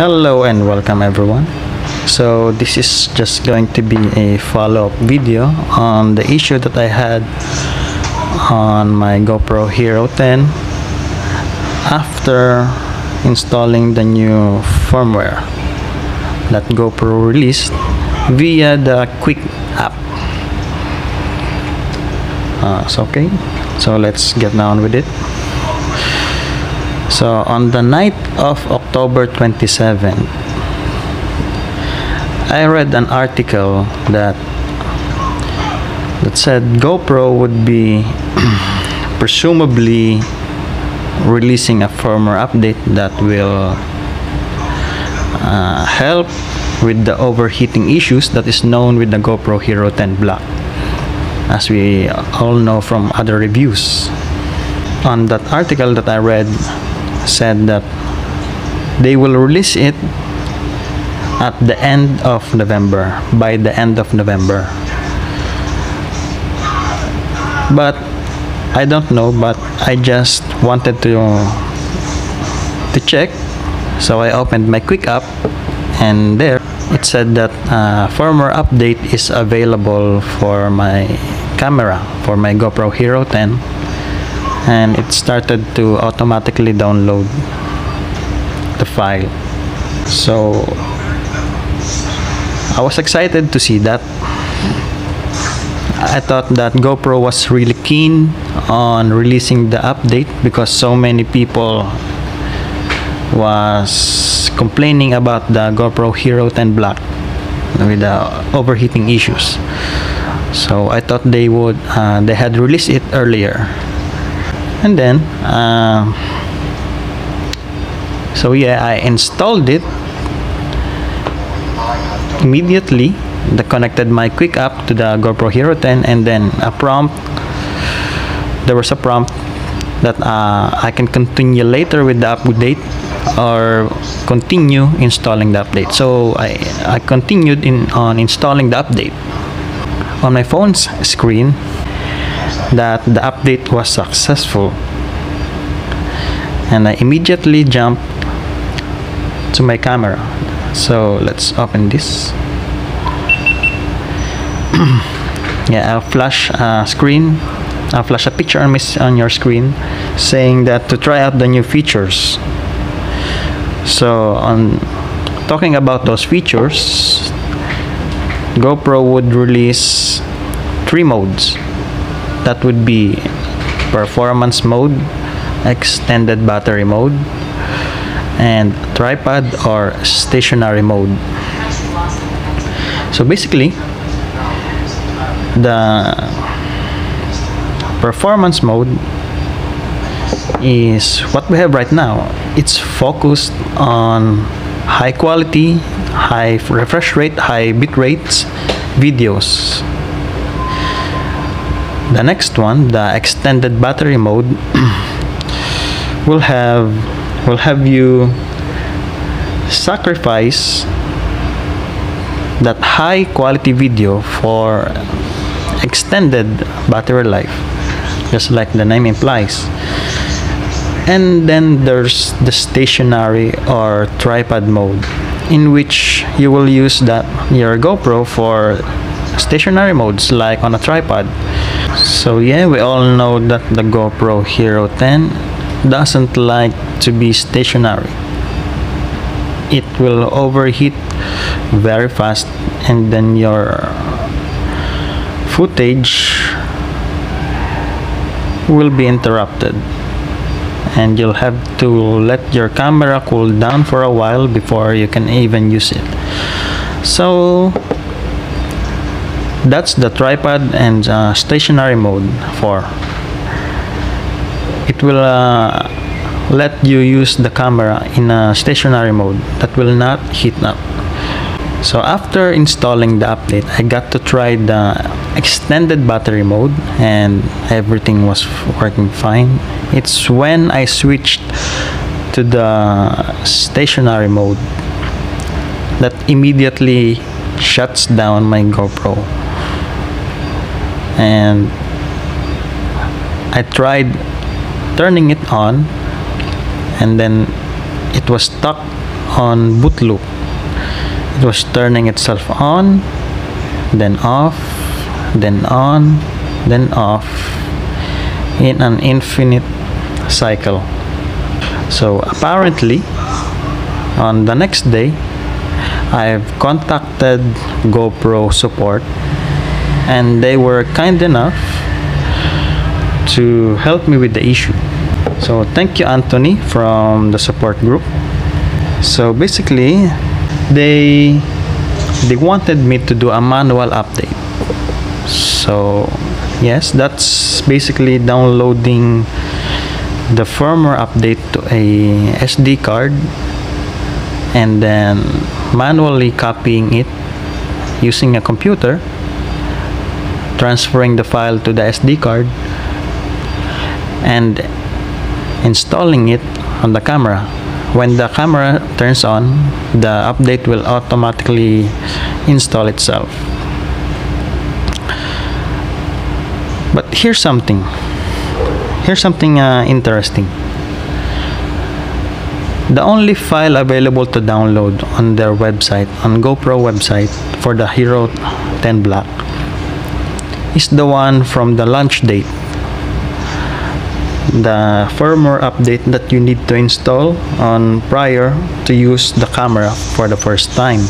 Hello and welcome everyone. So this is just going to be a follow-up video on the issue that I had on my GoPro Hero 10 after installing the new firmware that GoPro released via the Quik app. Okay, so let's get down with it. So on the night of October 27th, I read an article that said GoPro would be presumably releasing a firmware update that will help with the overheating issues that is known with the GoPro Hero 10 Black, as we all know from other reviews. On that article that I read, said that they will release it at the end of November, by the end of November. But I don't know, but I just wanted to check, so I opened my Quik app, and there it said that firmware update is available for my camera, for my GoPro Hero 10, and it started to automatically download the file. So I was excited to see that. I thought that GoPro was really keen on releasing the update because so many people was complaining about the GoPro Hero 10 Black with the overheating issues. So I thought they would they had released it earlier. And then so yeah, I installed it immediately. I connected my Quik app to the GoPro Hero 10, and then there was a prompt that I can continue later with the update or continue installing the update. So I continued on installing the update. On my phone's screen, that the update was successful, and I immediately jumped to my camera. So let's open this. Yeah, I'll flash a screen. I'll flash a picture on your screen saying that to try out the new features. So on talking about those features, GoPro would release 3 modes. That would be performance mode, extended battery mode, and tripod or stationary mode. So basically, the performance mode is what we have right now. It's focused on high quality, high refresh rate, high bit rates videos. The next one, the extended battery mode, will have you sacrifice that high quality video for extended battery life, just like the name implies. And then there's the stationary or tripod mode, in which you will use your GoPro for stationary modes like on a tripod. So yeah, we all know that the GoPro Hero 10 doesn't like to be stationary. It will overheat very fast, and then your footage will be interrupted, and you'll have to let your camera cool down for a while before you can even use it. So that's the tripod and stationary mode for. It will let you use the camera in a stationary mode that will not heat up. So after installing the update, I got to try the extended battery mode, and everything was working fine. It's when I switched to the stationary mode that immediately shuts down my GoPro. And I tried turning it on, and then it was stuck on boot loop. It was turning itself on, then off, then on, then off in an infinite cycle. So apparently on the next day, I've contacted GoPro Support, and they were kind enough to help me with the issue. So thank you, Anthony, from the support group. So basically they wanted me to do a manual update. So yes, that's basically downloading the firmware update to a SD card and then manually copying it using a computer, transferring the file to the SD card, and installing it on the camera. When the camera turns on, the update will automatically install itself. But here's something interesting. The only file available to download on their website, on GoPro website, for the Hero 10 Black is the one from the launch date. The firmware update that you need to install on prior to use the camera for the first time.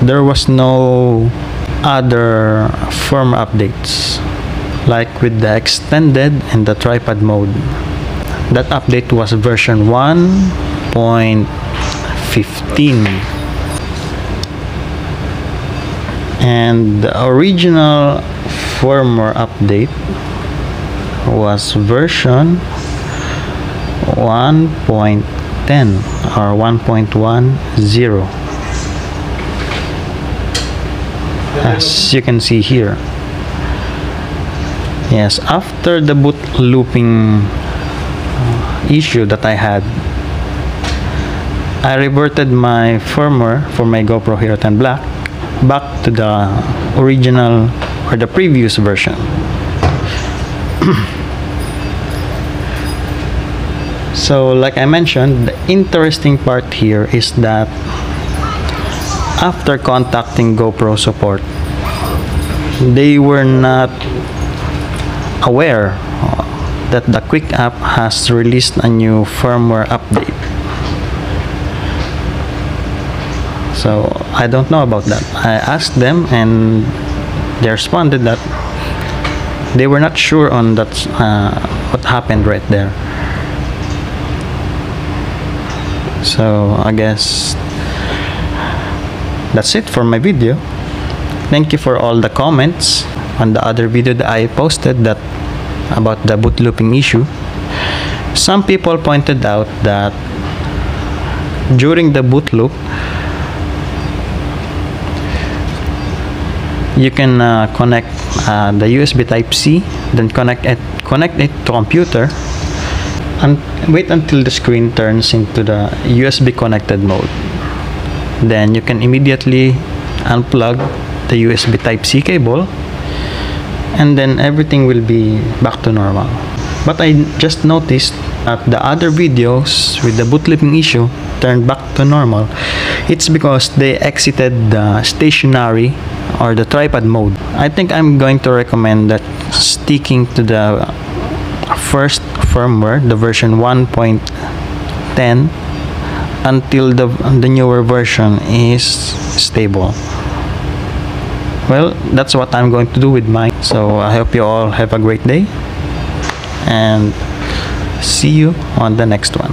There was no other firmware updates like with the extended and the tripod mode. That update was version 1.15, and the original firmware update was version 1.10 or 1.10, as you can see here. Yes, after the boot looping issue that I had, I reverted my firmware for my GoPro Hero 10 Black back to the original or the previous version. So like I mentioned, the interesting part here is that after contacting GoPro Support, they were not aware that the Quik app has released a new firmware update. So I don't know about that. I asked them and they responded that they were not sure on that, what happened right there. So I guess that's it for my video. Thank you for all the comments on the other video that I posted that about the boot looping issue. Some people pointed out that during the boot loop you can connect the USB Type-C, then connect it to computer, and wait until the screen turns into the USB connected mode. Then you can immediately unplug the USB Type-C cable, and then everything will be back to normal. But I just noticed that the other videos with the boot looping issue turned back to normal. It's because they exited the stationary or the tripod mode. I think I'm going to recommend that sticking to the first firmware, the version 1.10, until the newer version is stable. Well, that's what I'm going to do with mine. So I hope you all have a great day, and see you on the next one.